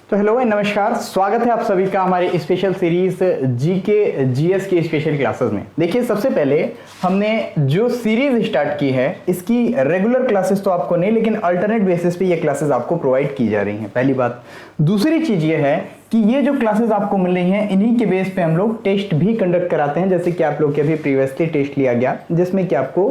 तो हेलो भाई, नमस्कार। स्वागत है आप सभी का हमारे स्पेशल सीरीज जीके जीएस की स्पेशल क्लासेस में। देखिए, सबसे पहले हमने जो सीरीज स्टार्ट की है इसकी रेगुलर क्लासेस तो आपको नहीं, लेकिन अल्टरनेट बेसिस पे ये क्लासेस आपको प्रोवाइड की जा रही हैं, पहली बात। दूसरी चीज ये है कि ये जो क्लासेस आपको मिल रही हैं इन्हीं के बेस पे हम लोग टेस्ट भी कंडक्ट कराते हैं, जैसे कि आप लोग के अभी प्रीवियसली टेस्ट लिया गया जिसमें कि आपको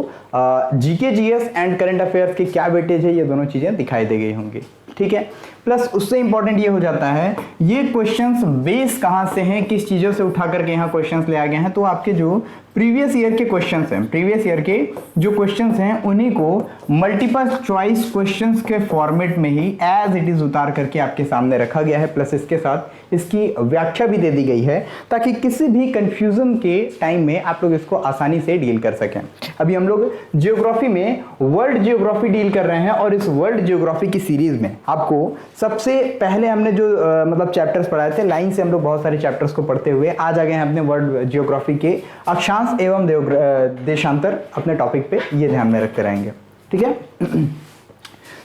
GK GS and current affairs के क्या वेटेज है ये दोनों चीजें दिखाई दे गई होंगी, ठीक है। प्लस उससे इंपॉर्टेंट ये हो जाता है ये क्वेश्चंस बेस कहां से हैं, किस चीजों से उठा करके यहाँ क्वेश्चंस ले आ गए हैं। तो आपके जो प्रीवियस ईयर के क्वेश्चंस हैं, प्रीवियस ईयर के जो क्वेश्चंस हैं उन्हीं को मल्टीपल चॉइस क्वेश्चंस के फॉर्मेट में ही एज इट इज उतार करके आपके सामने रखा गया है। प्लस इसके साथ इसकी व्याख्या भी दे दी गई है ताकि किसी भी कंफ्यूजन के टाइम में आप लोग इसको आसानी से डील कर सकें। अभी हम लोग जियोग्राफी में वर्ल्ड जियोग्राफी डील कर रहे हैं और इस वर्ल्ड जियोग्राफी की सीरीज में आपको सबसे पहले हमने जो मतलब चैप्टर्स पढ़ाए थे, लाइन से हम लोग बहुत सारे चैप्टर्स को पढ़ते हुए आज आ गए हैं अपने वर्ल्ड जियोग्राफी के अक्षांश एवं देशांतर अपने टॉपिक पे, ये ध्यान में रखते रहेंगे, ठीक है।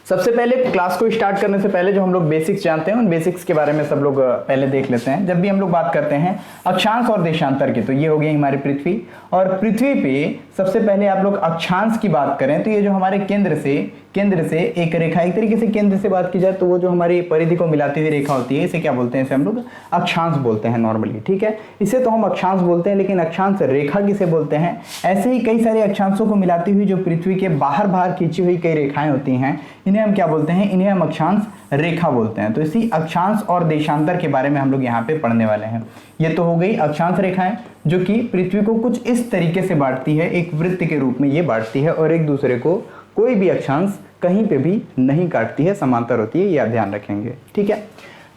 सबसे पहले क्लास को स्टार्ट करने से पहले जो हम लोग बेसिक्स जानते हैं उन बेसिक्स के बारे में सब लोग पहले देख लेते हैं। जब भी हम लोग बात करते हैं अक्षांश और देशांतर की, तो ये हो गई हमारी पृथ्वी, और पृथ्वी पे सबसे पहले आप लोग अक्षांश की बात करें तो ये जो हमारे केंद्र से एक रेखा, एक तरीके से केंद्र से बात की जाए तो वो जो हमारी परिधि को मिलाती हुई रेखा होती है, इसे क्या बोलते हैं? इसे हम लोग अक्षांश बोलते हैं नॉर्मली, ठीक है। इसे तो हम अक्षांश बोलते हैं, लेकिन अक्षांश रेखा किसे बोलते हैं? ऐसे ही कई सारे अक्षांशों को मिलाती हुई जो पृथ्वी के बाहर खींची हुई कई रेखाएं होती हैं, इन्हें हम क्या बोलते हैं? इन्हें हम अक्षांश रेखा बोलते हैं। तो इसी अक्षांश और देशांतर के बारे में हम लोग यहाँ पे पढ़ने वाले हैं। ये तो हो गई अक्षांश रेखाएं जो कि पृथ्वी को कुछ इस तरीके से बांटती है, एक वृत्त के रूप में ये बांटती है और एक दूसरे को कोई भी अक्षांश कहीं पे भी नहीं काटती है, समांतर होती है, ये आप ध्यान रखेंगे, ठीक है।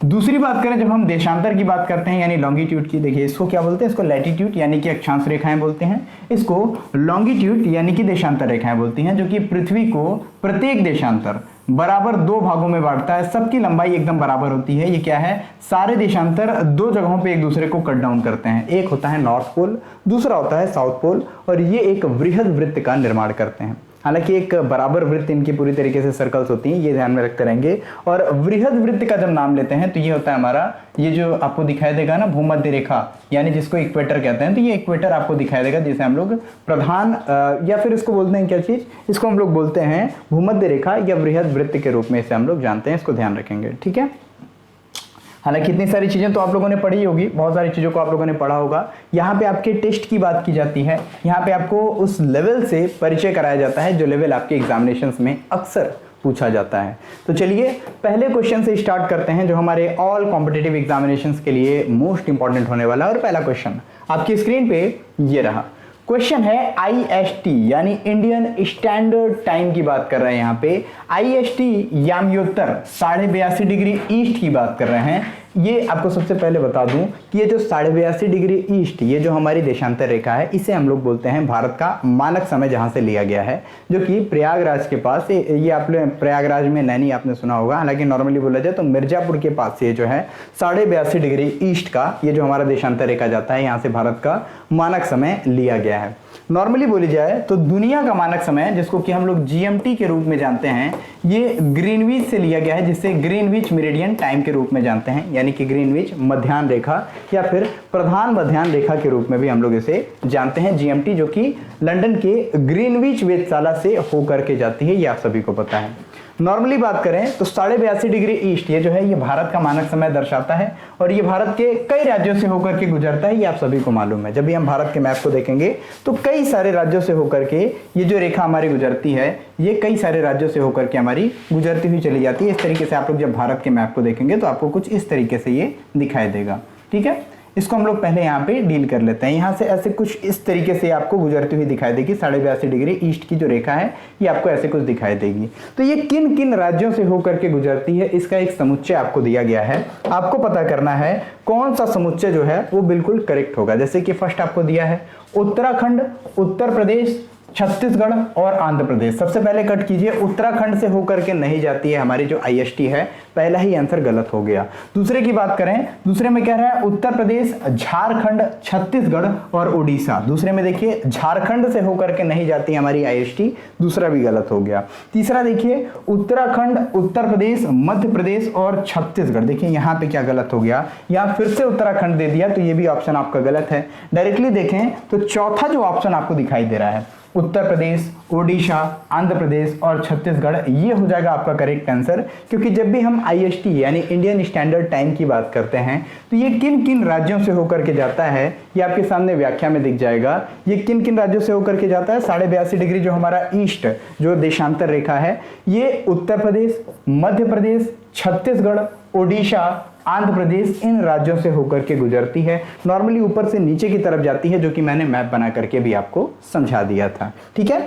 दूसरी बात करें जब हम देशांतर की बात करते हैं यानी लॉन्गिट्यूड की, देखिए इसको क्या बोलते हैं? इसको लैटिट्यूड यानी कि अक्षांश रेखाएं बोलते हैं, इसको लॉन्गिट्यूड यानी कि देशांतर रेखाएं बोलती हैं, जो कि पृथ्वी को प्रत्येक देशांतर बराबर दो भागों में बांटता है। सबकी लंबाई एकदम बराबर होती है। ये क्या है? सारे देशांतर दो जगहों पे एक दूसरे को कट डाउन करते हैं। एक होता है नॉर्थ पोल, दूसरा होता है साउथ पोल, और ये एक वृहद वृत्त का निर्माण करते हैं। हालांकि एक बराबर वृत्त इनकी पूरी तरीके से सर्कल्स होती हैं, ये ध्यान में रखते रहेंगे। और वृहद वृत्त का जब नाम लेते हैं तो ये होता है हमारा, ये जो आपको दिखाई देगा ना भूमध्य रेखा, यानी जिसको इक्वेटर कहते हैं, तो ये इक्वेटर आपको दिखाई देगा, जिसे हम लोग प्रधान या फिर इसको बोलते हैं क्या चीज? इसको हम लोग बोलते हैं भूमध्य रेखा या वृहद वृत्त के रूप में इसे हम लोग जानते हैं। इसको ध्यान रखेंगे, ठीक है। हालांकि इतनी सारी चीजें तो आप लोगों ने पढ़ी होगी, बहुत सारी चीजों को आप लोगों ने पढ़ा होगा। यहाँ पे आपके टेस्ट की बात की जाती है, यहाँ पे आपको उस लेवल से परिचय कराया जाता है जो लेवल आपके एग्जामिनेशंस में अक्सर पूछा जाता है। तो चलिए पहले क्वेश्चन से स्टार्ट करते हैं जो हमारे ऑल कॉम्पिटिटिव एग्जामिनेशंस के लिए मोस्ट इंपॉर्टेंट होने वाला है। और पहला क्वेश्चन आपकी स्क्रीन पे ये रहा। क्वेश्चन है IST यानी इंडियन स्टैंडर्ड टाइम की बात कर रहे हैं। यहाँ पे IST याम्योत्तर 82.5 डिग्री ईस्ट की बात कर रहे हैं। ये आपको सबसे पहले बता दूं कि ये जो 82.5 डिग्री ईस्ट, ये जो हमारी देशांतर रेखा है, इसे हम लोग बोलते हैं भारत का मानक समय जहां से लिया गया है, जो कि प्रयागराज के पास, ये आपने प्रयागराज में नैनी आपने सुना होगा, हालांकि नॉर्मली बोला जाए तो मिर्जापुर के पास से जो है 82.5 डिग्री ईस्ट का ये जो हमारा देशांतर रेखा जाता है, यहाँ से भारत का मानक समय लिया गया है। नॉर्मली बोली जाए तो दुनिया का मानक समय, जिसको कि हम लोग GMT के रूप में जानते हैं, ये ग्रीनविच से लिया गया है, जिससे ग्रीनविच मेरिडियन टाइम के रूप में जानते हैं, यानी कि ग्रीनविच मध्याह्न रेखा या फिर प्रधान मध्याह्न रेखा के रूप में भी हम लोग इसे जानते हैं। GMT जो कि लंदन के ग्रीनविच वेधशाला से होकर के जाती है, ये आप सभी को पता है। नॉर्मली बात करें तो 82.5 डिग्री ईस्ट ये जो है ये भारत का मानक समय दर्शाता है और ये भारत के कई राज्यों से होकर के गुजरता है, ये आप सभी को मालूम है। जब भी हम भारत के मैप को देखेंगे तो कई सारे राज्यों से होकर के ये जो रेखा हमारी गुजरती है, ये कई सारे राज्यों से होकर के हमारी गुजरती हुई चली जाती है। इस तरीके से आप लोग जब भारत के मैप को देखेंगे तो आपको कुछ इस तरीके से ये दिखाई देगा, ठीक है। इसको हम लोग पहले यहाँ पे डील कर लेते हैं। यहाँ से ऐसे कुछ इस तरीके से आपको गुजरती हुई दिखाई देगी। 82.5 डिग्री ईस्ट की जो रेखा है ये आपको ऐसे कुछ दिखाई देगी। तो ये किन किन राज्यों से होकर के गुजरती है, इसका एक समुच्चय आपको दिया गया है। आपको पता करना है कौन सा समुच्चय जो है वो बिल्कुल करेक्ट होगा। जैसे कि फर्स्ट आपको दिया है उत्तराखंड, उत्तर प्रदेश, छत्तीसगढ़ और आंध्र प्रदेश। सबसे पहले कट कीजिए, उत्तराखंड से होकर के नहीं जाती है हमारी जो IST है, पहला ही आंसर गलत हो गया। दूसरे की बात करें, दूसरे में क्या रहा है, उत्तर प्रदेश, झारखंड, छत्तीसगढ़ और उड़ीसा। दूसरे में देखिए झारखंड से होकर के नहीं जाती है हमारी IST, दूसरा भी गलत हो गया। तीसरा देखिए उत्तराखंड, उत्तर प्रदेश, मध्य प्रदेश और छत्तीसगढ़। देखिए यहाँ पे क्या गलत हो गया, यहाँ फिर से उत्तराखंड दे दिया, तो ये भी ऑप्शन आपका गलत है। डायरेक्टली देखें तो चौथा जो ऑप्शन आपको दिखाई दे रहा है, उत्तर प्रदेश, ओडिशा, आंध्र प्रदेश और छत्तीसगढ़, ये हो जाएगा आपका करेक्ट आंसर। क्योंकि जब भी हम IST यानी इंडियन स्टैंडर्ड टाइम की बात करते हैं तो ये किन किन राज्यों से होकर के जाता है, ये आपके सामने व्याख्या में दिख जाएगा। ये किन किन राज्यों से होकर के जाता है, 82.5 डिग्री जो हमारा ईस्ट जो देशांतर रेखा है, ये उत्तर प्रदेश, मध्य प्रदेश, छत्तीसगढ़, ओडिशा, आंध्र प्रदेश, इन राज्यों से होकर के गुजरती है। नॉर्मली ऊपर से नीचे की तरफ जाती है, जो कि मैंने मैप बना करके भी आपको समझा दिया था। ठीक है,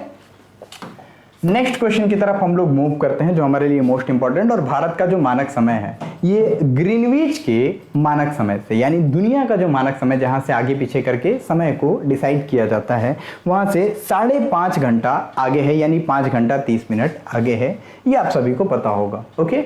नेक्स्ट क्वेश्चन की तरफ हम लोग मूव करते हैं, जो हमारे लिए मोस्ट इंपॉर्टेंट। और भारत का जो मानक समय है, ये ग्रीनविच के मानक समय से, यानी दुनिया का जो मानक समय जहां से आगे पीछे करके समय को डिसाइड किया जाता है, वहां से 5.5 घंटा आगे है, यानी 5 घंटा 30 मिनट आगे है। ये आप सभी को पता होगा। ओके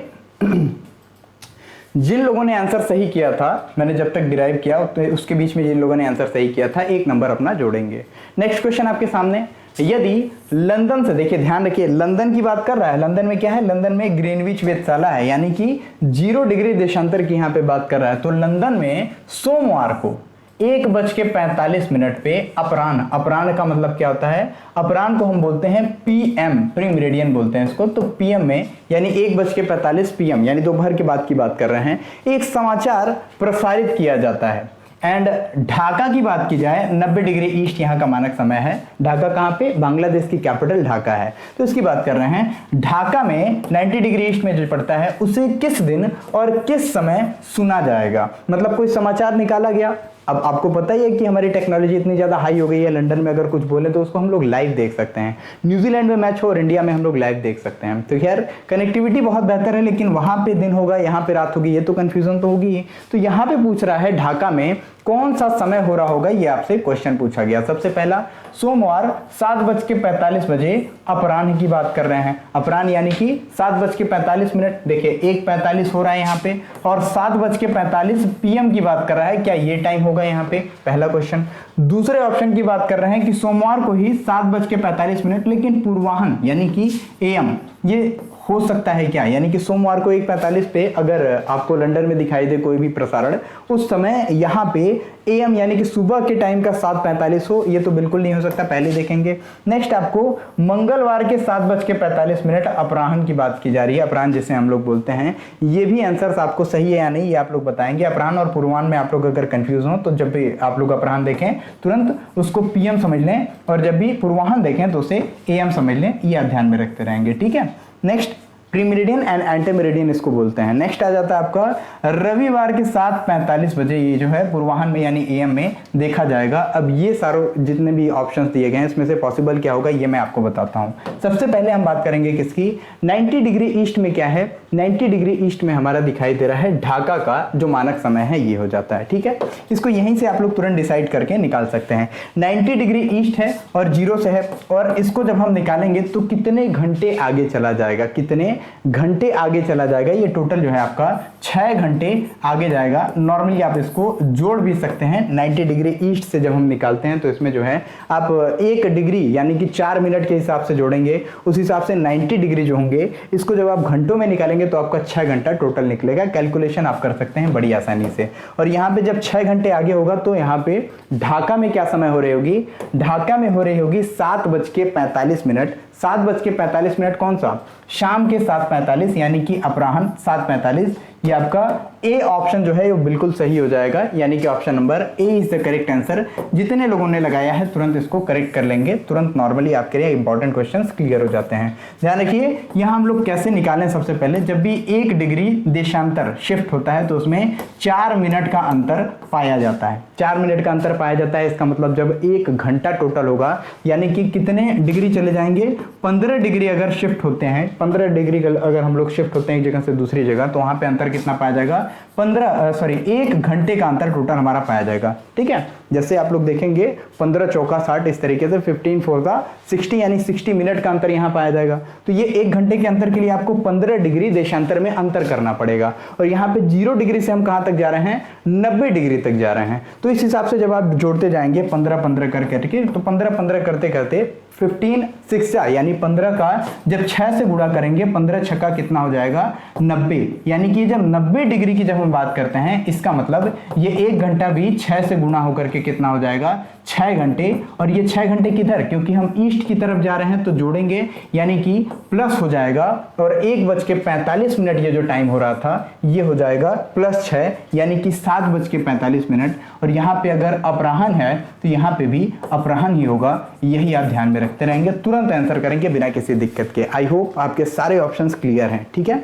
जिन लोगों ने आंसर सही किया था, मैंने जब तक डिराइव किया तो उसके बीच में जिन लोगों ने आंसर सही किया था, 1 नंबर अपना जोड़ेंगे। नेक्स्ट क्वेश्चन आपके सामने, यदि लंदन से, देखिए ध्यान रखिए, लंदन की बात कर रहा है। लंदन में क्या है, लंदन में ग्रीनविच वेधशाला है, यानी कि 0 डिग्री देशांतर की यहाँ पे बात कर रहा है। तो लंदन में सोमवार को 1:45 पे अपराह्न का मतलब क्या होता है, अपराह्न को हम बोलते हैं PM, प्री मेरिडियन बोलते हैं इसको। तो PM में यानी 1:45 PM यानी दोपहर के बाद की बात कर रहे हैं, एक समाचार प्रसारित किया जाता है। एंड ढाका की बात की जाए, 90 डिग्री ईस्ट यहाँ का मानक समय है। ढाका कहाँ पे, बांग्लादेश की कैपिटल ढाका है, तो इसकी बात कर रहे हैं। ढाका में 90 डिग्री ईस्ट में जो पड़ता है, उसे किस दिन और किस समय सुना जाएगा। मतलब कोई समाचार निकाला गया। अब आपको पता ही है कि हमारी टेक्नोलॉजी इतनी ज़्यादा हाई हो गई है, लंदन में अगर कुछ बोले तो उसको हम लोग लाइव देख सकते हैं। न्यूजीलैंड में मैच हो और इंडिया में हम लोग लाइव देख सकते हैं। तो खैर कनेक्टिविटी बहुत बेहतर है, लेकिन वहाँ पे दिन होगा, यहाँ पे रात होगी, ये तो कन्फ्यूजन तो होगी ही। तो यहाँ पे पूछ रहा है ढाका में कौन सा समय हो रहा होगा, ये आपसे क्वेश्चन पूछा गया। सबसे पहला सोमवार 7:45 अपराह्न की बात कर रहे हैं। अपराह्न यानी कि 7:45। देखिए 1:45 हो रहा है यहाँ पे, और 7:45 PM की बात कर रहा है। क्या ये टाइम होगा यहाँ पे, पहला क्वेश्चन। दूसरे ऑप्शन की बात कर रहे हैं कि सोमवार को ही 7:45, लेकिन पूर्वाह्न यानी कि AM, ये हो सकता है क्या, यानी कि सोमवार को 1:45 पे अगर आपको लंदन में दिखाई दे कोई भी प्रसारण, उस समय यहाँ पे AM यानी कि सुबह के टाइम का 7:45 हो, ये तो बिल्कुल नहीं हो सकता, पहले देखेंगे। नेक्स्ट आपको मंगलवार के 7:45 अपराह्न की बात की जा रही है, अपराह्न जिसे हम लोग बोलते हैं। ये भी आंसर्स आपको सही है या नहीं, ये आप लोग बताएंगे। अपराह्न और पूर्वाह्न में आप लोग अगर कंफ्यूज हो तो जब भी आप लोग अपराह्न देखें तुरंत उसको PM समझ लें, और जब भी पूर्वाह्न देखें तो उसे AM समझ लें, ये आप ध्यान में रखते रहेंगे। ठीक है, नेक्स्ट प्रीमेरिडियन एंड एंटीमेरिडियन इसको बोलते हैं। नेक्स्ट आ जाता है आपका रविवार के 7:45 ये जो है पूर्वाह्न में यानी AM में देखा जाएगा। अब ये सारे जितने भी ऑप्शंस दिए गए हैं, इसमें से पॉसिबल क्या होगा ये मैं आपको बताता हूँ। सबसे पहले हम बात करेंगे किसकी, 90 डिग्री ईस्ट में क्या है, 90 डिग्री ईस्ट में हमारा दिखाई दे रहा है ढाका का जो मानक समय है ये हो जाता है। ठीक है, इसको यहीं से आप लोग तुरंत डिसाइड करके निकाल सकते हैं। 90 डिग्री ईस्ट है और 0 से है, और इसको जब हम निकालेंगे तो कितने घंटे आगे चला जाएगा, कितने घंटे आगे चला जाएगा, ये टोटल जो है आपका 6 घंटे आगे जाएगा। नॉर्मली आप इसको जोड़ भी सकते हैं। 90 डिग्री ईस्ट से जब हम निकालते हैं तो इसमें जो है आप 1 डिग्री यानी कि 4 मिनट के हिसाब से जोड़ेंगे, उस हिसाब से 90 डिग्री जो होंगे, इसको जब आप घंटों में निकालेंगे तो आपका 6 घंटा टोटल निकलेगा। कैलकुलेशन आप कर सकते हैं बड़ी आसानी से। और यहाँ पे जब 6 घंटे आगे होगा तो यहाँ पे ढाका में क्या समय हो रही होगी, ढाका में हो रही होगी 7:45। 7:45 कौन सा, शाम के 7:45 यानी कि अपराह्न 7:45। ये आपका ए ऑप्शन जो है वो बिल्कुल सही हो जाएगा, यानी कि option number A is the correct answer. जितने लोगों ने लगाया है तुरंत इसको करेक्ट कर लेंगे, तुरंत नॉर्मली आपके लिए इंपॉर्टेंट क्वेश्चंस क्लियर हो जाते हैं। ध्यान रखिए यहाँ हम लोग कैसे निकालें। सबसे पहले जब भी 1 डिग्री देशांतर शिफ्ट होता है तो उसमें 4 मिनट का अंतर पाया जाता है। 4 मिनट का अंतर पाया जाता है, इसका मतलब जब 1 घंटा टोटल होगा, यानी कि कितने डिग्री चले जाएंगे, 15 डिग्री अगर शिफ्ट होते हैं, 15 डिग्री अगर हम लोग शिफ्ट होते हैं एक जगह से दूसरी जगह, तो वहां पे अंतर अंतर कितना पाया जाएगा, 1 घंटे का अंतर टोटल हमारा पाया जाएगा। ठीक है, जैसे आप लोग देखेंगे 15 चौका 60, इस तरीके से 15 4 का 60 यानी 60 मिनट का अंतर यहाँ पाया जाएगा। तो ये 1 घंटे के अंतर के लिए आपको 15 डिग्री देशांतर में अंतर करना पड़ेगा, और यहाँ पे 0 डिग्री से हम कहाँ तक जा रहे हैं, 90 डिग्री तक जा रहे हैं। तो इस हिसाब से जब आप जोड़ते जाएंगे 15 15 करके, तो 15 15 करते करते 15 6 यानी 15 का जब 6 से गुणा करेंगे, 15 छक्का कितना हो जाएगा, 90। यानी कि जब 90 डिग्री की जब हम बात करते हैं, इसका मतलब ये 1 घंटा भी 6 से गुणा होकर के कितना हो जाएगा, 6 घंटे। और ये 6 घंटे किधर, क्योंकि हम ईस्ट की तरफ जा रहे हैं तो जोड़ेंगे, यानी कि प्लस हो जाएगा, और 1:45 ये जो टाइम हो रहा था ये हो जाएगा +6 यानी कि 7:45। और यहाँ पे अगर अपराह्न है तो यहाँ पे भी अपराह्न ही होगा, यही आप ध्यान में रखते रहेंगे, तुरंत आंसर करेंगे बिना किसी दिक्कत के। आई होप आपके सारे ऑप्शंस क्लियर हैं। ठीक है,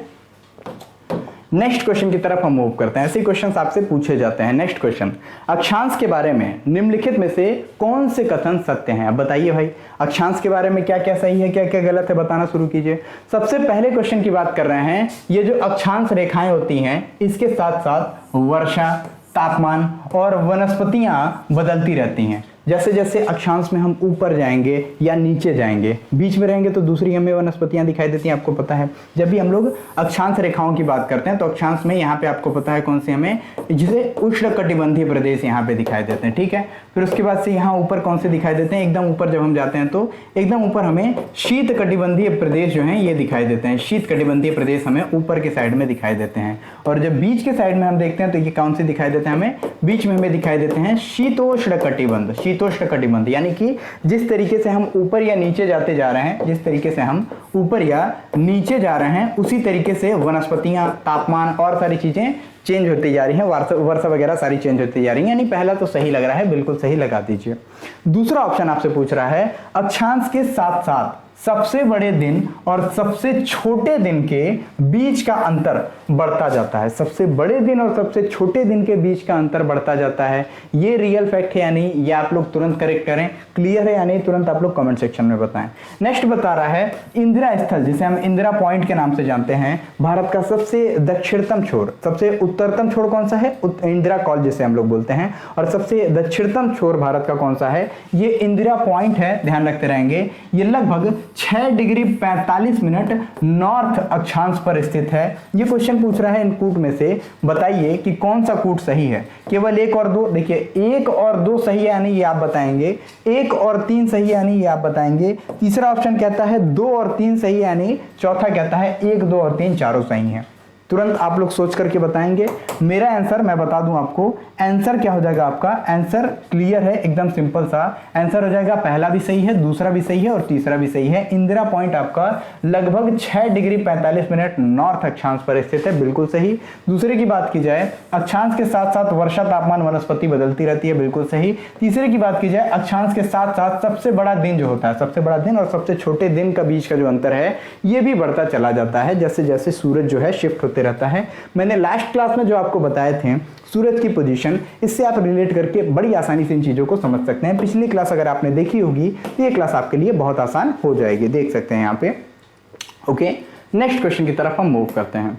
नेक्स्ट क्वेश्चन की तरफ हम मूव करते हैं। ऐसे क्वेश्चंस आपसे पूछे जाते हैं। नेक्स्ट क्वेश्चन, अक्षांश के बारे में निम्नलिखित में से कौन से कथन सत्य हैं? अब बताइए भाई, अक्षांश के बारे में क्या क्या सही है, क्या क्या गलत है, बताना शुरू कीजिए। सबसे पहले क्वेश्चन की बात कर रहे हैं, ये जो अक्षांश रेखाएं होती हैं, इसके साथ साथ वर्षा, तापमान और वनस्पतियां बदलती रहती हैं। जैसे जैसे अक्षांश में हम ऊपर जाएंगे या नीचे जाएंगे, बीच में रहेंगे तो दूसरी हमें वनस्पतियां दिखाई देती हैं, आपको पता है। जब भी हम लोग अक्षांश रेखाओं की बात करते हैं तो अक्षांश में यहाँ पे आपको पता है कौन सी हमें, जिसे उष्णकटिबंधीय प्रदेश यहाँ पे दिखाई देते हैं। ठीक है, फिर उसके बाद से यहाँ ऊपर कौन से दिखाई देते हैं, एकदम ऊपर जब हम जाते हैं तो एकदम ऊपर हमें शीत कटिबंधीय प्रदेश जो है ये दिखाई देते हैं। शीत कटिबंधीय प्रदेश हमें ऊपर के साइड में दिखाई देते हैं। और जब बीच के साइड में हम देखते हैं तो ये कौन से दिखाई देते हैं, हमें बीच में हमें दिखाई देते हैं शीतोष्ण कटिबंध। शीतोष्ण कटिबंध यानी कि जिस तरीके से हम ऊपर या नीचे जाते जा रहे हैं, जिस तरीके से हम ऊपर या नीचे जा रहे हैं, उसी तरीके से वनस्पतियां, तापमान और सारी चीजें चेंज होती जा रही हैं, वर्षा वगैरह सारी चेंज होती जा रही हैं। यानी पहला तो सही लग रहा है, बिल्कुल सही लगा दीजिए। दूसरा ऑप्शन आपसे पूछ रहा है, अक्षांश के साथ साथ सबसे बड़े दिन और सबसे छोटे दिन के बीच का अंतर बढ़ता जाता है। सबसे बड़े दिन और सबसे छोटे दिन के बीच का अंतर बढ़ता जाता है। ये रियल फैक्ट है या नहीं, ये आप लोग तुरंत करेक्ट करें। क्लियर है या नहीं, तुरंत आप लोग कमेंट सेक्शन में बताएं। नेक्स्ट बता रहा है, इंदिरा स्थल, जिसे हम इंदिरा पॉइंट के नाम से जानते हैं, भारत का सबसे दक्षिणतम छोर, सबसे उत्तरतम छोर कौन सा है, इंदिरा कॉल जिसे हम लोग बोलते हैं, और सबसे दक्षिणतम छोर भारत का कौन सा है, ये इंदिरा पॉइंट है। ध्यान रखते रहेंगे, ये लगभग 6 डिग्री 45 मिनट नॉर्थ अक्षांश पर स्थित है। ये क्वेश्चन पूछ रहा है इन कूट में से बताइए कि कौन सा कूट सही है। केवल 1 और 2, देखिए 1 और 2 सही है यानी ये आप बताएंगे, 1 और 3 सही है यानी ये आप बताएंगे। तीसरा ऑप्शन कहता है 2 और 3 सही है, यानी चौथा कहता है 1 2 और 3 चारों सही हैं। तुरंत आप लोग सोच करके बताएंगे। मेरा आंसर मैं बता दूं आपको, आंसर क्या हो जाएगा आपका, आंसर क्लियर है, एकदम सिंपल सा आंसर हो जाएगा। पहला भी सही है, दूसरा भी सही है और तीसरा भी सही है। इंदिरा पॉइंट आपका लगभग 6 डिग्री 45 मिनट नॉर्थ अक्षांश पर स्थित है, बिल्कुल सही। दूसरे की बात की जाए, अक्षांश के साथ साथ वर्षा, तापमान, वनस्पति बदलती रहती है, बिल्कुल सही। तीसरे की बात की जाए, अक्षांश के साथ साथ सबसे बड़ा दिन जो होता है, सबसे बड़ा दिन और सबसे छोटे दिन का बीच का जो अंतर है, ये भी बढ़ता चला जाता है जैसे जैसे सूरज जो है शिफ्ट होते रहता है। मैंने लास्ट क्लास में जो आपको बताए थे सूरज की पोजीशन, इससे आप रिलेट करके बड़ी आसानी से इन चीजों को समझ सकते हैं। पिछली क्लास अगर आपने देखी होगी तो ये क्लास आपके लिए बहुत आसान हो जाएगी, देख सकते हैं यहाँ पे। ओके, नेक्स्ट क्वेश्चन की तरफ हम मूव करते हैं।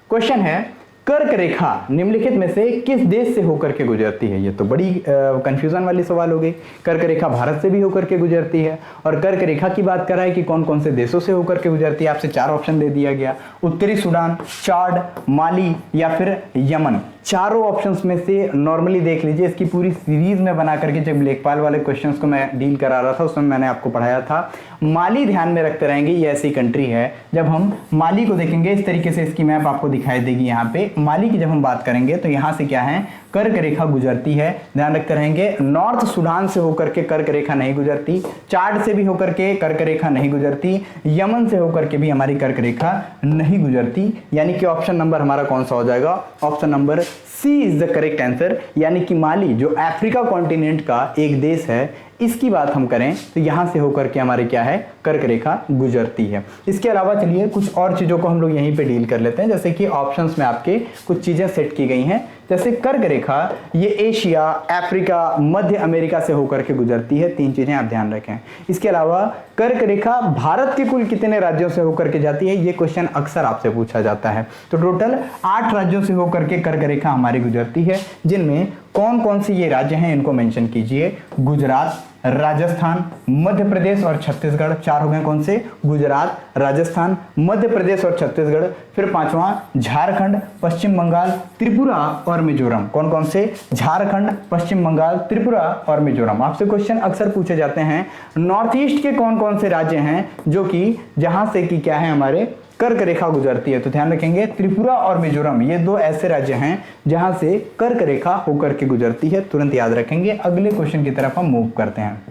क्वेश्चन है, कर्क रेखा निम्नलिखित में से किस देश से होकर के गुजरती है? ये तो बड़ी कंफ्यूजन वाली सवाल हो गई। कर्क रेखा भारत से भी होकर के गुजरती है, और कर्क रेखा की बात कर रहा है कि कौन कौन से देशों से होकर के गुजरती है। आपसे 4 ऑप्शन दे दिया गया, उत्तरी सूडान, चाड, माली या फिर यमन। चारों ऑप्शंस में से नॉर्मली देख लीजिए, इसकी पूरी सीरीज में बना करके जब लेखपाल वाले क्वेश्चंस को मैं डील करा रहा था उसमें मैंने आपको पढ़ाया था। माली ध्यान में रखते रहेंगे, ये ऐसी कंट्री है। जब हम माली को देखेंगे इस तरीके से इसकी मैप आपको दिखाई देगी। यहाँ पे माली की जब हम बात करेंगे तो यहाँ से क्या है, कर्क रेखा गुजरती है। ध्यान रखते रहेंगे, नॉर्थ सूडान से होकर के कर्क रेखा नहीं गुजरती, चाड से भी होकर के कर्क रेखा नहीं गुजरती, यमन से होकर के भी हमारी कर्क रेखा नहीं गुजरती। यानी कि ऑप्शन नंबर हमारा कौन सा हो जाएगा, option number C is the correct answer. यानी कि माली जो अफ्रीका कॉन्टिनेंट का एक देश है, इसकी बात हम करें तो यहां से होकर के हमारे क्या है, कर्क रेखा गुजरती है। इसके अलावा चलिए कुछ और चीजों को हम लोग यहीं पे डील कर लेते हैं। जैसे कि ऑप्शंस में आपके कुछ चीजें सेट की गई हैं, जैसे कर्क रेखा ये एशिया, अफ्रीका, मध्य अमेरिका से होकर के गुजरती है। 3 चीजें आप ध्यान रखें। इसके अलावा कर्क रेखा भारत के कुल कितने राज्यों से होकर के जाती है, ये क्वेश्चन अक्सर आपसे पूछा जाता है। तो टोटल 8 राज्यों से होकर के कर्क रेखा हमारी गुजरती है, जिनमें कौन कौन से ये राज्य हैं इनको मेंशन कीजिए। गुजरात, राजस्थान, मध्य प्रदेश और छत्तीसगढ़। 4 हो गए कौन से? गुजरात, राजस्थान, मध्य प्रदेश और छत्तीसगढ़। फिर 5वां झारखंड, पश्चिम बंगाल, त्रिपुरा और मिजोरम। कौन कौन से? झारखंड, पश्चिम बंगाल, त्रिपुरा और मिजोरम। आपसे क्वेश्चन अक्सर पूछे जाते हैं नॉर्थ ईस्ट के कौन कौन से राज्य हैं जो कि जहां से कि क्या है हमारे कर्क रेखा गुजरती है। तो ध्यान रखेंगे त्रिपुरा और मिजोरम ये 2 ऐसे राज्य हैं जहां से कर्क रेखा होकर के गुजरती है। तुरंत याद रखेंगे। अगले क्वेश्चन की तरफ हम मूव करते हैं।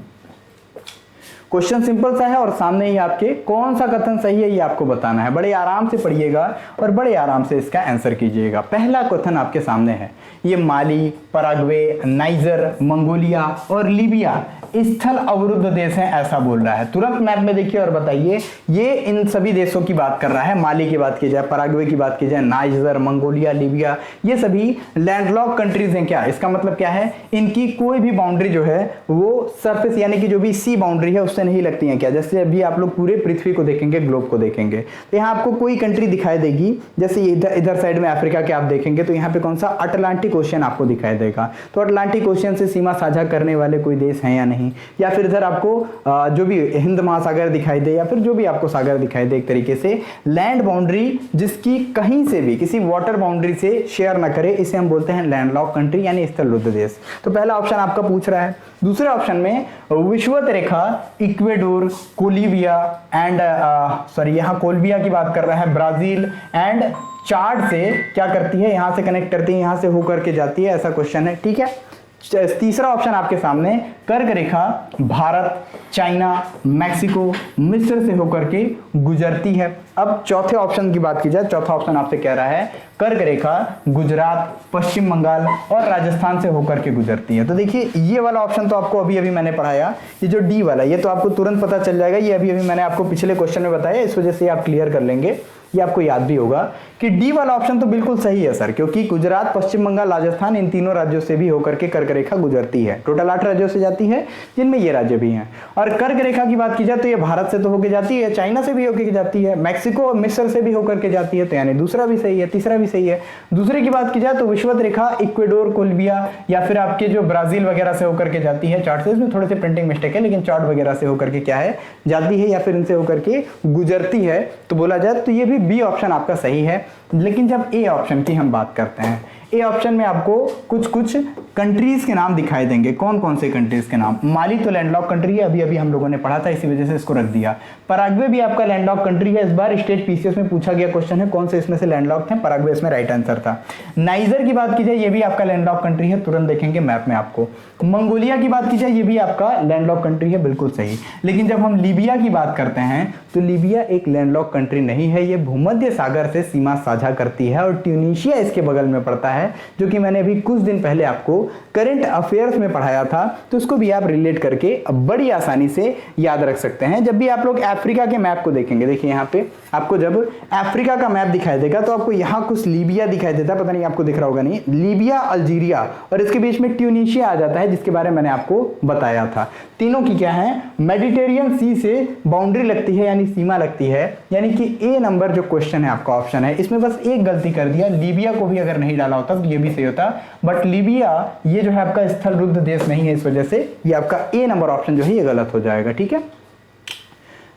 क्वेश्चन सिंपल सा है और सामने ही आपके कौन सा कथन सही है ये आपको बताना है। बड़े आराम से पढ़िएगा और बड़े आराम से इसका आंसर कीजिएगा। पहला कथन आपके सामने है, ये माली, पराग्वे, नाइजर, मंगोलिया और लीबिया स्थल अवरुद्ध देश हैं ऐसा बोल रहा है। तुरंत मैप में देखिए और बताइए ये इन सभी देशों की बात कर रहा है। माली की बात की जाए, पराग्वे की बात की जाए, नाइजर, मंगोलिया, लीबिया, ये सभी लैंडलॉक कंट्रीज हैं। क्या इसका मतलब क्या है? इनकी कोई भी बाउंड्री जो है वो सरफेस यानी कि जो भी सी बाउंड्री है उससे नहीं लगती है। क्या जैसे अभी आप लोग पूरे पृथ्वी को देखेंगे, ग्लोब को देखेंगे तो यहाँ आपको कोई कंट्री दिखाई देगी। जैसे इधर साइड में अफ्रीका के आप देखेंगे तो यहाँ पे कौन सा? अटलांटिक ओशियन आपको दिखाई देगा। तो अटलांटिक ओशियन से सीमा साझा करने वाले कोई देश हैं या नहीं? या फिर इधर आपको जो भी हिंद महासागर दिखाई दे या फिर जो भी आपको सागर दिखाई दे, एक तरीके से लैंड बाउंड्री जिसकी कहीं से भी किसी वाटर बाउंड्री से शेयर ना करे, इसे हम बोलते हैं लैंडलॉक कंट्री यानी स्थलरुद्ध देश। तो पहला ऑप्शन आपका पूछ रहा है। दूसरे ऑप्शन में विषुवत रेखा इक्वेडोर, कोलंबिया एंड यहाँ कोलंबिया की बात कर रहा है, ब्राजील एंड चाड से क्या करती है? यहां से कनेक्ट करती है, यहां से होकर के जाती है, ऐसा क्वेश्चन है। ठीक है। तीसरा ऑप्शन आपके सामने कर्क रेखा भारत, चाइना, मैक्सिको, मिस्र से होकर के गुजरती है। अब चौथे ऑप्शन की बात की जाए, चौथा ऑप्शन आपसे कह रहा है कर्क रेखा गुजरात, पश्चिम बंगाल और राजस्थान से होकर के गुजरती है। तो देखिए ये वाला ऑप्शन तो आपको अभी अभी मैंने पढ़ाया, ये जो डी वाला ये तो आपको तुरंत पता चल जाएगा। ये अभी अभी मैंने आपको पिछले क्वेश्चन में बताया, इस वजह से आप क्लियर कर लेंगे। ये आपको याद भी होगा कि डी वाला ऑप्शन तो बिल्कुल सही है सर, क्योंकि गुजरात, पश्चिम बंगाल, राजस्थान इन तीनों राज्यों से भी होकर के कर्क रेखा गुजरती है। टोटल 8 राज्यों से जाती है जिनमें ये राज्य भी हैं। और कर्क रेखा की बात की जाए तो ये भारत से तो होकर जाती है, चाइना से भी होकर जाती है, मैक्सिको और मिस्र से भी होकर के जाती है। तो यानी दूसरा भी सही है, तीसरा भी सही है। दूसरे की बात की जाए तो विषुवत रेखा इक्वेडोर, कोलंबिया या फिर आपके जो ब्राजील वगैरह से होकर के जाती है। चार्ट से इसमें थोड़े से प्रिंटिंग मिस्टेक है, लेकिन चार्ट वगैरह से होकर के क्या है जाती है या फिर इनसे होकर के गुजरती है। तो बोला जाए तो ये भी बी ऑप्शन आपका सही है। लेकिन जब ए ऑप्शन की हम बात करते हैं, ए ऑप्शन में आपको कुछ कुछ कंट्रीज के नाम दिखाई देंगे। कौन कौन से कंट्रीज के नाम? माली तो लैंडलॉक कंट्री है, अभी अभी हम लोगों ने पढ़ा था, इसी वजह से इसको रख दिया। पराग्वे भी आपका लैंडलॉक कंट्री है। इस बार स्टेट पीसीएस में पूछा गया क्वेश्चन है कौन से इसमें से लैंडलॉक थे, पराग्वे इसमें राइट आंसर था। नाइजर की बात की जाए ये भी आपका लैंडलॉक कंट्री है, तुरंत देखेंगे मैप में आपको। मंगोलिया की बात की जाए ये भी आपका लैंडलॉक कंट्री है, बिल्कुल सही। लेकिन जब हम लीबिया की बात करते हैं तो लीबिया एक लैंडलॉक कंट्री नहीं है, ये भूमध्य सागर से सीमा साझा करती है और ट्यूनीशिया इसके बगल में पड़ता है, जो कि मैंने अभी कुछ दिन पहले आपको करंट अफेयर्स में पढ़ाया था। तो उसको भी आप रिलेट करके बड़ी आसानी से याद रख सकते हैं। जब भी आप लोग अफ्रीका के मैप को देखेंगे, देखिए यहाँ पे आपको जब अफ्रीका का मैप दिखाई देगा तो आपको यहाँ कुछ लीबिया दिखाई देता है, पता नहीं आपको दिख रहा होगा नहीं, लीबिया, अल्जीरिया और इसके बीच में ट्यूनीशिया आ जाता है, जिसके बारे में मैंने आपको बताया था। तीनों की क्या है? मेडिटेरियन सी से बाउंड्री लगती है यानी सीमा लगती है। यानी कि ए नंबर जो क्वेश्चन है आपका ऑप्शन है, इसमें बस एक गलती कर दिया, लीबिया को भी अगर नहीं डाला होता तो ये भी सही होता, बट लीबिया ये जो है आपका स्थलरुद्ध देश नहीं है, इस वजह से ये आपका ए नंबर ऑप्शन जो है ये गलत हो जाएगा। ठीक है,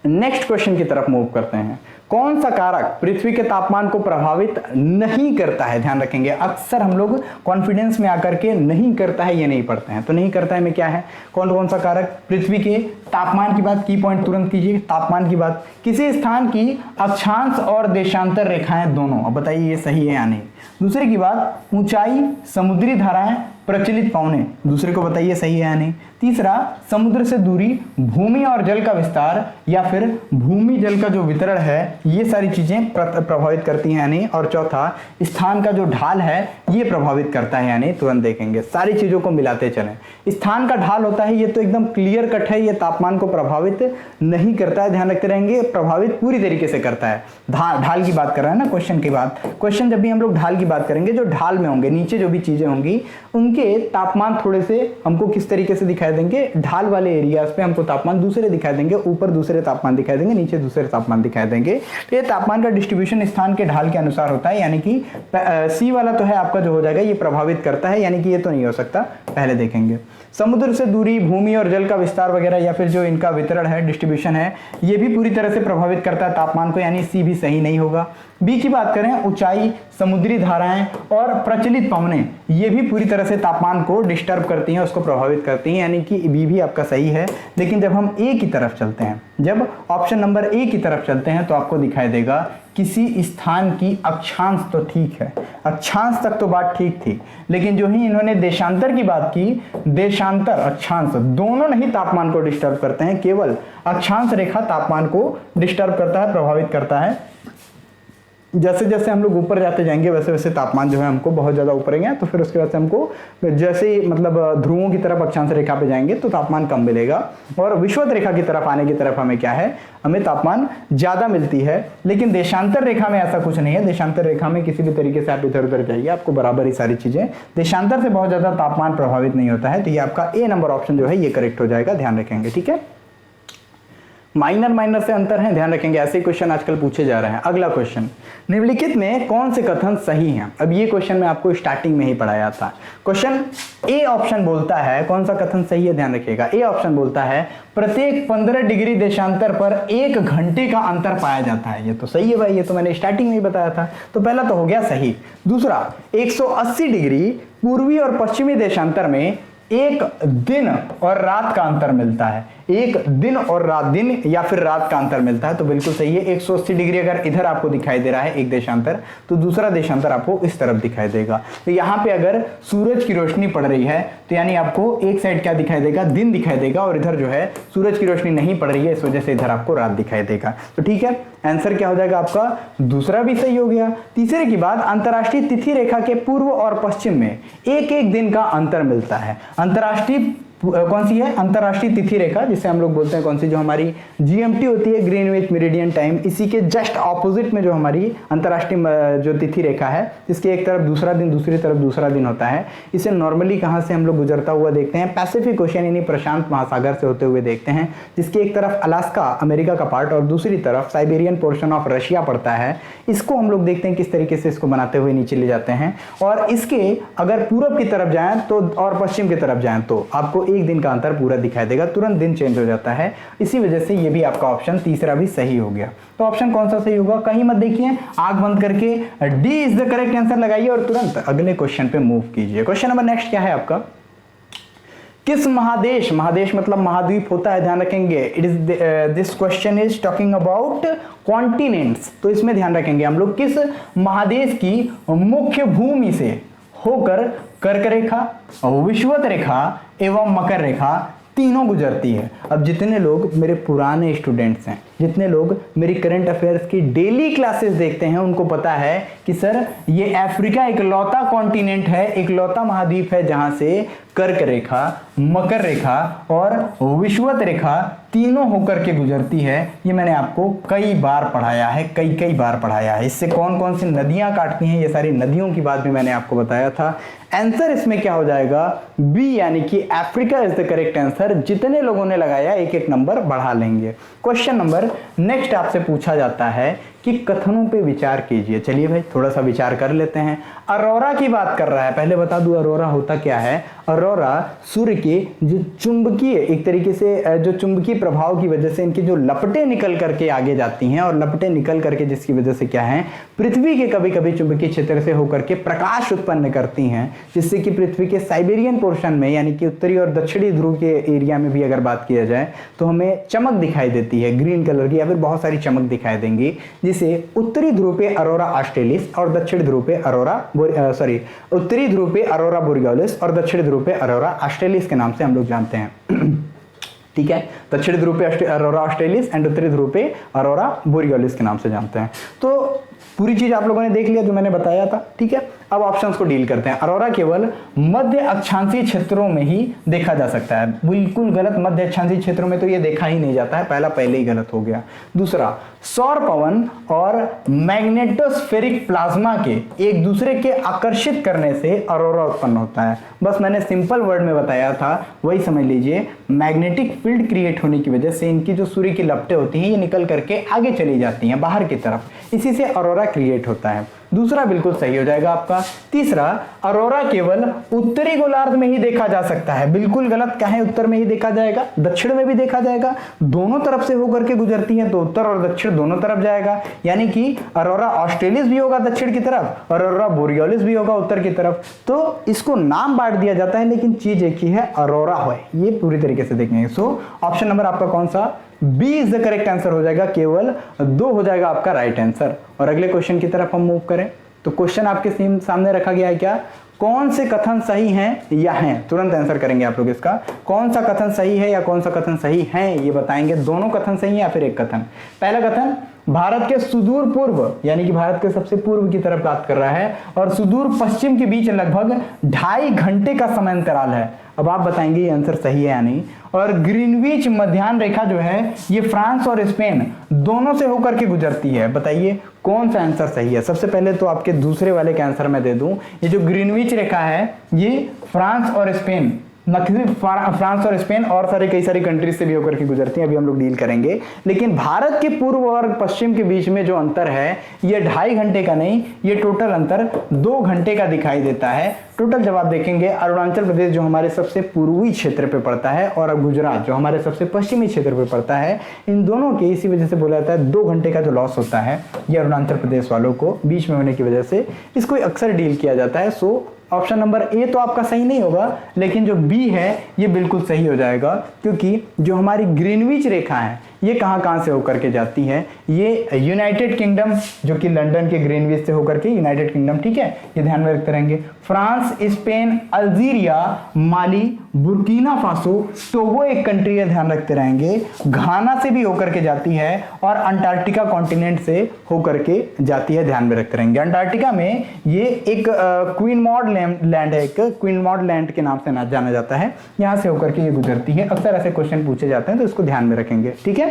नेक्स्ट क्वेश्चन की तरफ मूव करते हैं। कौन सा कारक पृथ्वी के तापमान को प्रभावित नहीं करता है? ध्यान रखेंगे, अक्सर हम लोग कॉन्फिडेंस में आकर के नहीं करता है ये नहीं पढ़ते हैं। तो नहीं करता है में क्या है? कौन कौन सा कारक पृथ्वी के तापमान की बात, की पॉइंट तुरंत कीजिए, तापमान की बात, किसी स्थान की अक्षांश और देशांतर रेखाएं दोनों। अब बताइए ये सही है या नहीं? दूसरे की बात ऊंचाई, समुद्री धाराएं, प्रचलित पौने, दूसरे को बताइए सही है या नहीं। तीसरा, समुद्र से दूरी, भूमि और जल का विस्तार या फिर भूमि जल का जो वितरण है, ये सारी चीजें प्रभावित करती हैं या नहीं। और चौथा, स्थान का जो ढाल है ये प्रभावित करता है या नहीं। तुरंत देखेंगे, सारी चीजों को मिलाते चलें। स्थान का ढाल होता है, ये तो एकदम क्लियर कट है, ये तापमान को प्रभावित नहीं करता है, ध्यान रखते रहेंगे, प्रभावित पूरी तरीके से करता है। ढाल की बात कर रहे हैं ना क्वेश्चन की बात। क्वेश्चन जब भी हम लोग ढाल की बात करेंगे, जो ढाल में होंगे, नीचे जो भी चीजें होंगी उनके तापमान थोड़े से हमको किस तरीके से दिखाई देंगे, ढाल वाले एरियाज पे हमको तापमान दूसरे दिखाई देंगे, ऊपर दूसरे तापमान दिखाई देंगे, नीचे दूसरे तापमान दिखाई देंगे। तो ये तापमान का डिस्ट्रीब्यूशन स्थान के ढाल के अनुसार होता है, यानी कि सी वाला तो है आपका जो हो जाएगा, ये प्रभावित करता है, यानी कि ये तो नहीं हो सकता। पहले देखेंगे समुद्र से दूरी, भूमि और जल का विस्तार वगैरह या फिर जो इनका वितरण है, डिस्ट्रीब्यूशन है, ये भी पूरी तरह से प्रभावित करता है तापमान को, यानी सी भी सही नहीं होगा। बी की बात करें, ऊंचाई, समुद्री धाराएं और प्रचलित पवनें, ये भी पूरी तरह से तापमान को डिस्टर्ब करती हैं, उसको प्रभावित करती हैं, यानी कि बी भी आपका सही है। लेकिन जब हम ए की तरफ चलते हैं, जब ऑप्शन नंबर ए की तरफ चलते हैं, तो आपको दिखाई देगा किसी स्थान की अक्षांश तो ठीक है, अक्षांश तक तो बात ठीक थी, लेकिन जो ही इन्होंने देशांतर की बात की, देशांतर अक्षांश दोनों नहीं तापमान को डिस्टर्ब करते हैं, केवल अक्षांश रेखा तापमान को डिस्टर्ब करता है, प्रभावित करता है। जैसे जैसे हम लोग ऊपर जाते जाएंगे वैसे वैसे तापमान जो है हमको बहुत ज़्यादा ऊपरेंगे, तो फिर उसके बाद से हमको जैसे ही मतलब ध्रुवों की तरफ अक्षांश रेखा पे जाएंगे तो तापमान कम मिलेगा, और विषुवत रेखा की तरफ आने की तरफ हमें क्या है, हमें तापमान ज़्यादा मिलती है। लेकिन देशांतर रेखा में ऐसा कुछ नहीं है। देशांतर रेखा में किसी भी तरीके से आप इधर उधर जाइए, आपको बराबर ही सारी चीज़ें, देशांतर से बहुत ज़्यादा तापमान प्रभावित नहीं होता है। तो ये आपका ए नंबर ऑप्शन जो है ये करेक्ट हो जाएगा, ध्यान रखेंगे, ठीक है। माइनर से अंतर है, ध्यान रखेंगे, ऐसे क्वेश्चन आजकल पूछे जा रहे हैं। अगला क्वेश्चन, निम्नलिखित में कौन से कथन सही हैं। अब ये क्वेश्चन मैं आपको स्टार्टिंग में ही पढ़ाया था। क्वेश्चन ए ऑप्शन बोलता है, कौन सा कथन सही है, ध्यान रखिएगा, ए ऑप्शन बोलता है प्रत्येक 15 डिग्री देशांतर पर 1 घंटे का अंतर पाया जाता है। ये तो सही है भाई, ये तो मैंने स्टार्टिंग में ही बताया था, तो पहला तो हो गया सही। दूसरा, 180 डिग्री पूर्वी और पश्चिमी देशांतर में 1 दिन और रात का अंतर मिलता है, 1 दिन और रात, दिन या फिर रात का अंतर मिलता है, तो बिल्कुल सही है। 180 डिग्री अगर इधर आपको दिखाई दे रहा है एक देशांतर, तो दूसरा देशांतर आपको इस तरफ दिखाई देगा। तो यहाँ पे अगर सूरज की रोशनी पड़ रही है तो यानी आपको एक साइड क्या दिखाई देगा, दिन दिखाई देगा, और इधर जो है सूरज की रोशनी नहीं पड़ रही है, इस वजह से इधर आपको रात दिखाई देगा। तो ठीक है, आंसर क्या हो जाएगा आपका, दूसरा भी सही हो गया। तीसरे की बात, अंतरराष्ट्रीय तिथि रेखा के पूर्व और पश्चिम में 1-1 दिन का अंतर मिलता है। अंतरराष्ट्रीय कौन सी है, अंतरराष्ट्रीय तिथि रेखा, जिसे हम लोग बोलते हैं कौन सी, जो हमारी जीएमटी होती है, ग्रीनविच मेरिडियन टाइम, इसी के जस्ट ऑपोजिट में जो हमारी अंतरराष्ट्रीय जो तिथि रेखा है, जिसके एक तरफ दूसरा दिन, दूसरी तरफ दूसरा दिन होता है, इसे नॉर्मली कहाँ से हम लोग गुजरता हुआ देखते हैं, पैसिफिक ओशियन यानी प्रशांत महासागर से होते हुए देखते हैं, जिसकी एक तरफ अलास्का अमेरिका का पार्ट और दूसरी तरफ साइबेरियन पोर्शन ऑफ रशिया पड़ता है। इसको हम लोग देखते हैं किस तरीके से इसको बनाते हुए नीचे ले जाते हैं, और इसके अगर पूरब की तरफ जाएं तो और पश्चिम की तरफ जाएं तो आपको 1 दिन का अंतर पूरा दिखाई देगा, तुरंत दिन चेंज हो जाता है। इसी वजह से ये भी आपका ऑप्शन तीसरा भी सही हो गया। तो ऑप्शन कौन सा सही होगा, कहीं मत देखिए, आंख बंद करके D is the correct answer लगाइए और तुरंत अगले क्वेश्चन पे मूव कीजिए। क्वेश्चन नंबर नेक्स्ट क्या है आपका, किस महादेश, महादेश मतलब महाद्वीप होता है, ध्यान रखेंगे, it is this question is talking about continents. तो इसमें ध्यान रखेंगे हम लोग, किस महादेश की मुख्य भूमि से होकर कर्क रेखा, विषुवत रेखा एवं मकर रेखा तीनों गुजरती है। अब जितने लोग मेरे पुराने स्टूडेंट्स हैं, जितने लोग मेरी करंट अफेयर्स की डेली क्लासेस देखते हैं, उनको पता है कि सर ये अफ्रीका इकलौता कॉन्टिनेंट है, इकलौता महाद्वीप है जहां से कर्क रेखा, मकर रेखा और विषुवत रेखा तीनों होकर के गुजरती है। ये मैंने आपको कई बार पढ़ाया है, कई बार पढ़ाया है। इससे कौन कौन सी नदियां काटती हैं, ये सारी नदियों की बात भी मैंने आपको बताया था। आंसर इसमें क्या हो जाएगा, बी, यानी कि Africa is the correct answer. जितने लोगों ने लगाया एक एक नंबर बढ़ा लेंगे। क्वेश्चन नंबर नेक्स्ट आपसे पूछा जाता है कि कथनों पे विचार कीजिए। चलिए भाई थोड़ा सा विचार कर लेते हैं। अरोरा की बात कर रहा है, पहले बता दूं अरोरा होता क्या है। अरोरा सूर्य के जो चुंबकीय, एक तरीके से जो चुंबकीय प्रभाव की वजह से इनकी जो लपटें निकल करके आगे जाती हैं, और लपटें निकल करके जिसकी वजह से क्या है, पृथ्वी के कभी कभी चुंबकीय क्षेत्र से होकर के प्रकाश उत्पन्न करती हैं, जिससे कि पृथ्वी के साइबेरियन पोर्शन में, यानी कि उत्तरी और दक्षिणी ध्रुव के एरिया में भी अगर बात किया जाए तो हमें चमक दिखाई देती है ग्रीन कलर की, या फिर बहुत सारी चमक दिखाई देंगी, जिस जिसे उत्तरी ध्रुव पे अरोरा ऑस्ट्रेलिस और दक्षिण ध्रुव पे उत्तरी ध्रुव पे अरोरा बोरियोलिस और दक्षिण ध्रुव पे अरोरा ऑस्ट्रेलिस के नाम से हम लोग जानते हैं। ठीक है, दक्षिण ध्रुव पे अरोरा ऑस्ट्रेलिस एंड उत्तरी ध्रुव पे अरोरा बोरियोलिस के नाम से जानते हैं। तो पूरी चीज आप लोगों ने देख लिया जो मैंने बताया था। ठीक है, अब ऑप्शंस को डील करते हैं। अरोरा केवल मध्य अक्षांशीय क्षेत्रों में ही देखा जा सकता है। बिल्कुल गलत, मध्य अक्षांशीय क्षेत्रों में तो ये देखा ही नहीं जाता है, पहले ही गलत हो गया। दूसरा, सौर पवन और मैग्नेटोस्फेरिक प्लाज्मा के एक दूसरे के आकर्षित करने से अरोरा उत्पन्न होता है। बस मैंने सिंपल वर्ड में बताया था, वही समझ लीजिए। मैग्नेटिक फील्ड क्रिएट होने की वजह से इनकी जो सूर्य की लपटें होती हैं ये निकल करके आगे चली जाती हैं बाहर की तरफ, इसी से अरोरा क्रिएट होता है। दूसरा बिल्कुल सही हो जाएगा आपका। तीसरा, अरोरा केवल उत्तरी गोलार्ध में ही देखा जा सकता है। बिल्कुल गलत, कहें उत्तर में ही देखा जाएगा, दक्षिण में भी देखा जाएगा। दोनों तरफ से होकर के गुजरती है तो उत्तर और दक्षिण दोनों तरफ जाएगा, यानी कि अरोरा ऑस्ट्रेलिस भी होगा दक्षिण की तरफ और अरोरा बोरियोलिस भी होगा उत्तर की तरफ। तो इसको नाम बांट दिया जाता है लेकिन चीज एक ही है, अरोरा है। ये पूरी तरीके से देखेंगे। सो ऑप्शन नंबर आपका कौन सा? B is the correct answer हो जाएगा, केवल 2 हो जाएगा आपका राइट आंसर। और अगले क्वेश्चन की तरफ हम मूव करें तो क्वेश्चन आपके सामने रखा गया है क्या? कौन से कथन सही हैं या हैं? तुरंत आंसर करेंगे आप लोग इसका। कौन सा कथन सही है या कौन सा कथन सही है ये बताएंगे। दोनों कथन सही है या फिर एक कथन? पहला कथन, भारत के सुदूर पूर्व यानी कि भारत के सबसे पूर्व की तरफ बात कर रहा है और सुदूर पश्चिम के बीच लगभग 2.5 घंटे का समय अंतराल है। अब आप बताएंगे ये आंसर सही है या नहीं। और ग्रीनविच मध्याह्न रेखा जो है ये फ्रांस और स्पेन दोनों से होकर के गुजरती है। बताइए कौन सा आंसर सही है। सबसे पहले तो आपके दूसरे वाले के आंसर मैं दे दूं, ये जो ग्रीनविच रेखा है ये फ्रांस और स्पेन, फ्रांस और स्पेन और कई सारी कंट्रीज से भी होकर के गुजरती हैं, अभी हम लोग डील करेंगे। लेकिन भारत के पूर्व और पश्चिम के बीच में जो अंतर है ये 2.5 घंटे का नहीं, ये टोटल अंतर 2 घंटे का दिखाई देता है। टोटल जब आप देखेंगे, अरुणाचल प्रदेश जो हमारे सबसे पूर्वी क्षेत्र पे पड़ता है और गुजरात जो हमारे सबसे पश्चिमी क्षेत्र पे पड़ता है, इन दोनों के इसी वजह से बोला जाता है 2 घंटे का जो लॉस होता है ये अरुणाचल प्रदेश वालों को बीच में होने की वजह से इसको अक्सर डील किया जाता है। सो ऑप्शन नंबर ए तो आपका सही नहीं होगा, लेकिन जो बी है ये बिल्कुल सही हो जाएगा, क्योंकि जो हमारी ग्रीनविच रेखा है ये कहां से होकर के जाती है? ये यूनाइटेड किंगडम, जो कि लंदन के ग्रीनविच से होकर के यूनाइटेड किंगडम, ठीक है, ये ध्यान में रखते रहेंगे। फ्रांस, स्पेन, अल्जीरिया, माली, बुर्किना फासो, टोगो एक कंट्री है, ध्यान रखते रहेंगे। घाना से भी होकर के जाती है और अंटार्कटिका कॉन्टिनेंट से होकर के जाती है, ध्यान में रखते रहेंगे। अंटार्कटिका में ये एक क्वीन मॉड लैंड है, एक क्वीन मॉड लैंड के नाम से जाना जाता है, यहां से होकर के ये गुजरती है। अक्सर ऐसे क्वेश्चन पूछे जाते हैं तो इसको ध्यान में रखेंगे, ठीक है।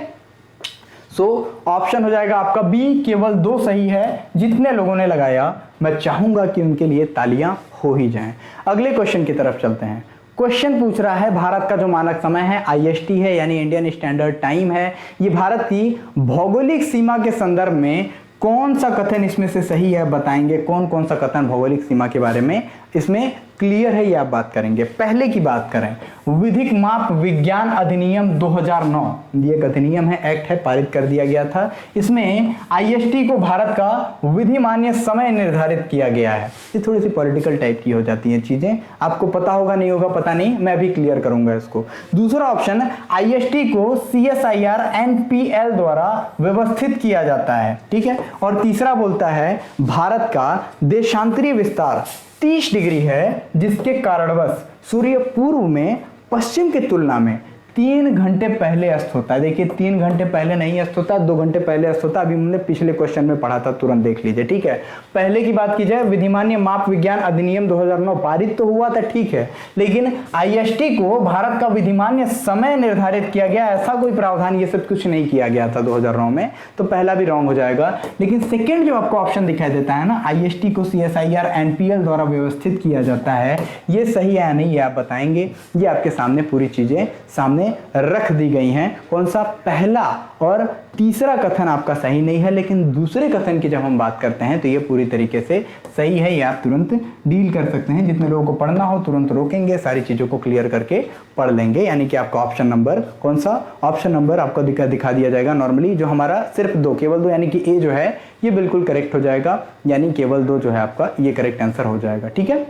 सो ऑप्शन हो जाएगा आपका बी, केवल 2 सही है। जितने लोगों ने लगाया मैं चाहूंगा कि उनके लिए तालियां हो ही जाएं। अगले क्वेश्चन की तरफ चलते हैं। क्वेश्चन पूछ रहा है भारत का जो मानक समय है IST है, यानी इंडियन स्टैंडर्ड टाइम है, ये भारत की भौगोलिक सीमा के संदर्भ में कौन सा कथन इसमें से सही है? बताएंगे कौन कौन सा कथन भौगोलिक सीमा के बारे में इसमें क्लियर है, ये आप बात करेंगे। पहले की बात करें, विधिक माप विज्ञान अधिनियम 2009, ये एक अधिनियम है, एक्ट है, पारित कर दिया गया था। इसमें IST को भारत का विधि मान्य समय निर्धारित किया गया है। ये थोड़ी सी पॉलिटिकल टाइप की हो जाती हैं चीजें, आपको पता होगा नहीं होगा पता नहीं, मैं अभी क्लियर करूंगा इसको। दूसरा ऑप्शन, IST को CSIR NPL द्वारा व्यवस्थित किया जाता है, ठीक है। और तीसरा बोलता है भारत का देशांतरीय विस्तार 30 डिग्री है, जिसके कारणवश सूर्य पूर्व में पश्चिम की तुलना में 3 घंटे पहले अस्त होता है। देखिए 3 घंटे पहले नहीं अस्त होता, 2 घंटे पहले अस्त होता। अभी हमने पिछले क्वेश्चन में पढ़ा था, तुरंत देख लीजिए, ठीक है। पहले की बात की जाए, विधिमान्य माप विज्ञान अधिनियम 2009 पारित तो हुआ था, ठीक है, लेकिन IST को भारत का विधिमान्य समय निर्धारित किया गया, ऐसा कोई प्रावधान ये सब कुछ नहीं किया गया था 2009 में, तो पहला भी रॉन्ग हो जाएगा। लेकिन सेकेंड जो आपको ऑप्शन दिखाई देता है ना, IST को CSIR NPL द्वारा व्यवस्थित किया जाता है, ये सही है या नहीं ये आप बताएंगे। ये आपके सामने पूरी चीजें सामने रख दी गई हैं। कौन सा? पहला और तीसरा कथन आपका सही नहीं है, लेकिन दूसरे कथन की जब हम बात करते हैं तो ये पूरी तरीके से सही है, ये आप तुरंत डील कर सकते हैं। जितने लोगों को पढ़ना हो तुरंत रोकेंगे, सारी चीजों को क्लियर करके पढ़ लेंगे। यानी कि आपका ऑप्शन नंबर कौन सा? ऑप्शन नंबर आपको दिखा दिया जाएगा नॉर्मली, जो हमारा सिर्फ 2, केवल 2, यानी कि ए जो है ये बिल्कुल करेक्ट हो जाएगा, यानी केवल 2 जो है आपका ये करेक्ट आंसर हो जाएगा, ठीक है।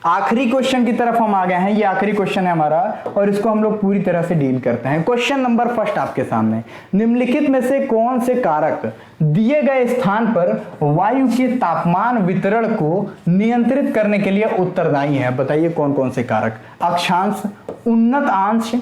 आखिरी क्वेश्चन की तरफ हम आ गए हैं। ये आखिरी क्वेश्चन है हमारा और इसको हम लोग पूरी तरह से डील करते हैं। क्वेश्चन नंबर फर्स्ट आपके सामने, निम्नलिखित में से कौन से कारक दिए गए स्थान पर वायु के तापमान वितरण को नियंत्रित करने के लिए उत्तरदायी है? बताइए कौन कौन से कारक? अक्षांश, उन्नत अंश,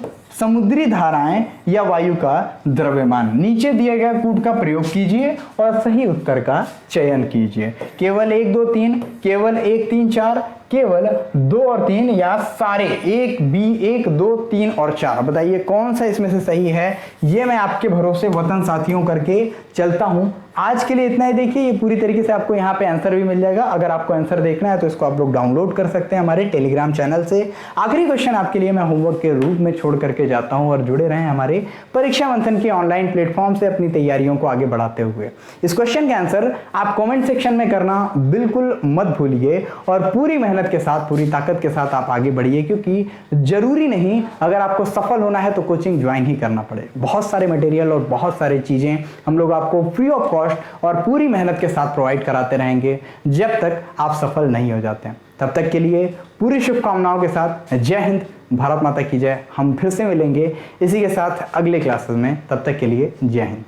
समुद्री धाराएं या वायु का द्रव्यमान। नीचे दिए गए कूट का प्रयोग कीजिए और सही उत्तर का चयन कीजिए। केवल 1 2 3, केवल 1 3 4, केवल 2 और 3 या सारे 1 1 2 3 और 4? बताइए कौन सा इसमें से सही है? ये मैं आपके भरोसे वतन साथियों करके चलता हूं। आज के लिए इतना ही। देखिए ये पूरी तरीके से आपको यहाँ पे आंसर भी मिल जाएगा। अगर आपको आंसर देखना है तो इसको आप लोग डाउनलोड कर सकते हैं हमारे टेलीग्राम चैनल से। आखिरी क्वेश्चन आपके लिए मैं होमवर्क के रूप में छोड़ करके जाता हूं और जुड़े रहें हमारे परीक्षा मंथन के ऑनलाइन प्लेटफॉर्म से अपनी तैयारियों को आगे बढ़ाते हुए। इस क्वेश्चन के आंसर आप कॉमेंट सेक्शन में करना बिल्कुल मत भूलिए और पूरी मेहनत के साथ, पूरी ताकत के साथ आप आगे बढ़िए, क्योंकि जरूरी नहीं अगर आपको सफल होना है तो कोचिंग ज्वाइन ही करना पड़े। बहुत सारे मटेरियल और बहुत सारी चीजें हम लोग आपको फ्री ऑफ कॉस्ट और पूरी मेहनत के साथ प्रोवाइड कराते रहेंगे जब तक आप सफल नहीं हो जाते। तब तक के लिए पूरी शुभकामनाओं के साथ जय हिंद, भारत माता की जय। हम फिर से मिलेंगे इसी के साथ अगले क्लासेस में। तब तक के लिए जय हिंद।